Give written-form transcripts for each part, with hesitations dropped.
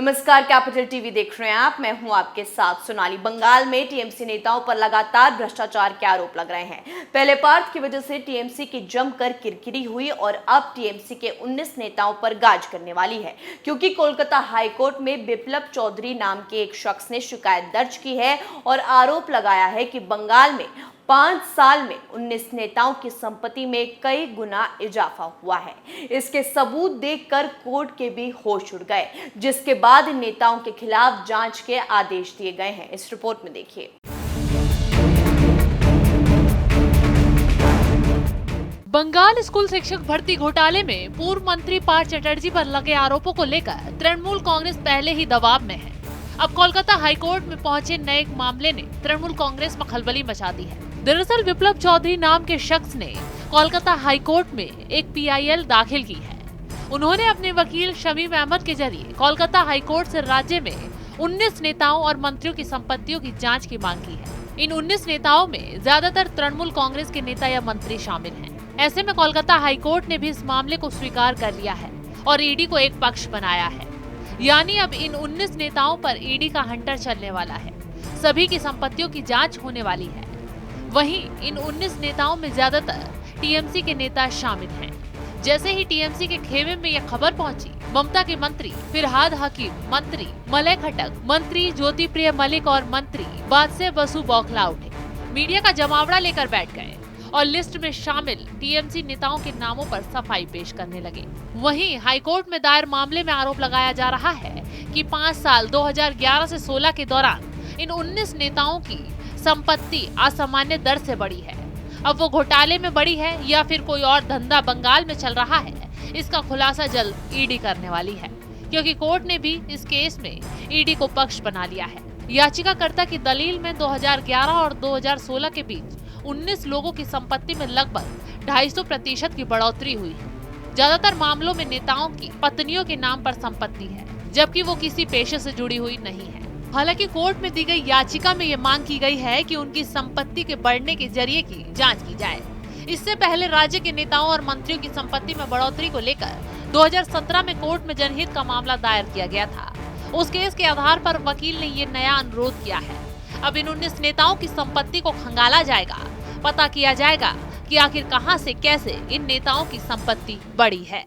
नमस्कार, capital TV देख रहे हैं आप। मैं हूं आपके साथ सोनाली। बंगाल में टीएमसी नेताओं पर लगातार भ्रष्टाचार के आरोप लग रहे हैं। पहले पार्थ की वजह से टीएमसी की जमकर किरकिरी हुई और अब टीएमसी के 19 नेताओं पर गाज करने वाली है, क्योंकि कोलकाता हाईकोर्ट में बिप्लब चौधरी नाम के एक शख्स ने शिकायत दर्ज की है और आरोप लगाया है कि बंगाल में 5 साल में 19 नेताओं की संपत्ति में कई गुना इजाफा हुआ है। इसके सबूत देखकर कोर्ट के भी होश उड़ गए, जिसके बाद इन नेताओं के खिलाफ जांच के आदेश दिए गए हैं। इस रिपोर्ट में देखिए। बंगाल स्कूल शिक्षक भर्ती घोटाले में पूर्व मंत्री पार्थ चटर्जी पर लगे आरोपों को लेकर तृणमूल कांग्रेस पहले ही दबाव में है। अब कोलकाता हाईकोर्ट में पहुंचे नए मामले ने तृणमूल कांग्रेस में खलबली मचा दी है। दरअसल बिप्लब चौधरी नाम के शख्स ने कोलकाता हाईकोर्ट में एक पीआईएल दाखिल की है। उन्होंने अपने वकील शमीम अहमद के जरिए कोलकाता हाईकोर्ट से राज्य में 19 नेताओं और मंत्रियों की संपत्तियों की जांच की मांग की है। इन 19 नेताओं में ज्यादातर तृणमूल कांग्रेस के नेता या मंत्री शामिल हैं। ऐसे में कोलकाता हाईकोर्ट ने भी इस मामले को स्वीकार कर लिया है और ईडी को एक पक्ष बनाया है। यानी अब इन 19 नेताओं पर ईडी का हंटर चलने वाला है। सभी की संपत्तियों की जांच होने वाली है। वहीं इन 19 नेताओं में ज्यादातर टीएमसी के नेता शामिल हैं। जैसे ही टीएमसी के खेमे में यह खबर पहुंची, ममता के मंत्री फिरहाद हकीम, मंत्री मलय खट्टक, मंत्री ज्योति प्रिय मलिक और मंत्री बादशाह बसु बौखला उठे, मीडिया का जमावड़ा लेकर बैठ गए और लिस्ट में शामिल टीएमसी नेताओं के नामों पर सफाई पेश करने लगे। वहीं हाईकोर्ट में दायर मामले में आरोप लगाया जा रहा है कि 5 साल 2011 से 16 के दौरान इन 19 नेताओं की संपत्ति असामान्य दर से बढ़ी है। अब वो घोटाले में बढ़ी है या फिर कोई और धंधा बंगाल में चल रहा है, इसका खुलासा जल्द ईडी करने वाली है, क्योंकि कोर्ट ने भी इस केस में ईडी को पक्ष बना लिया है। याचिकाकर्ता की दलील में 2011 और 2016 के बीच 19 लोगों की संपत्ति में लगभग 250% की बढ़ोतरी हुई है। ज्यादातर मामलों में नेताओं की पत्नियों के नाम पर संपत्ति है, जबकि वो किसी पेशे से जुड़ी हुई नहीं है। हालांकि कोर्ट में दी गई याचिका में ये मांग की गई है कि उनकी संपत्ति के बढ़ने के जरिए की जांच की जाए। इससे पहले राज्य के नेताओं और मंत्रियों की संपत्ति में बढ़ोतरी को लेकर 2017 में कोर्ट में जनहित का मामला दायर किया गया था। उस केस के आधार पर वकील ने ये नया अनुरोध किया है। अब इन 19 नेताओं की संपत्ति को खंगाला जाएगा, पता किया जाएगा कि आखिर कहां से कैसे इन नेताओं की संपत्ति बढ़ी है।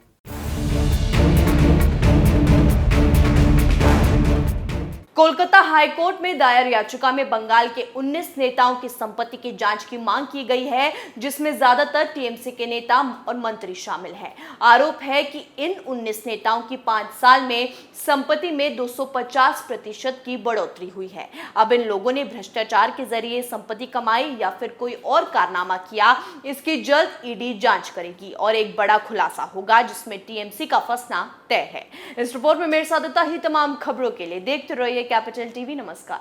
कोलकाता हाईकोर्ट में दायर याचिका में बंगाल के 19 नेताओं की संपत्ति की जांच की मांग की गई है, जिसमें ज्यादातर टीएमसी के नेता और मंत्री शामिल हैं। आरोप है कि इन 19 नेताओं की 5 साल में संपत्ति में 250% की बढ़ोतरी हुई है। अब इन लोगों ने भ्रष्टाचार के जरिए संपत्ति कमाई या फिर कोई और कारनामा किया, इसकी जल्द ईडी जांच करेगी और एक बड़ा खुलासा होगा, जिसमें टीएमसी का फंसना तय है। इस रिपोर्ट में मेरे साथ इतना ही। तमाम खबरों के लिए देखते रहिए कैपिटल टीवी। नमस्कार।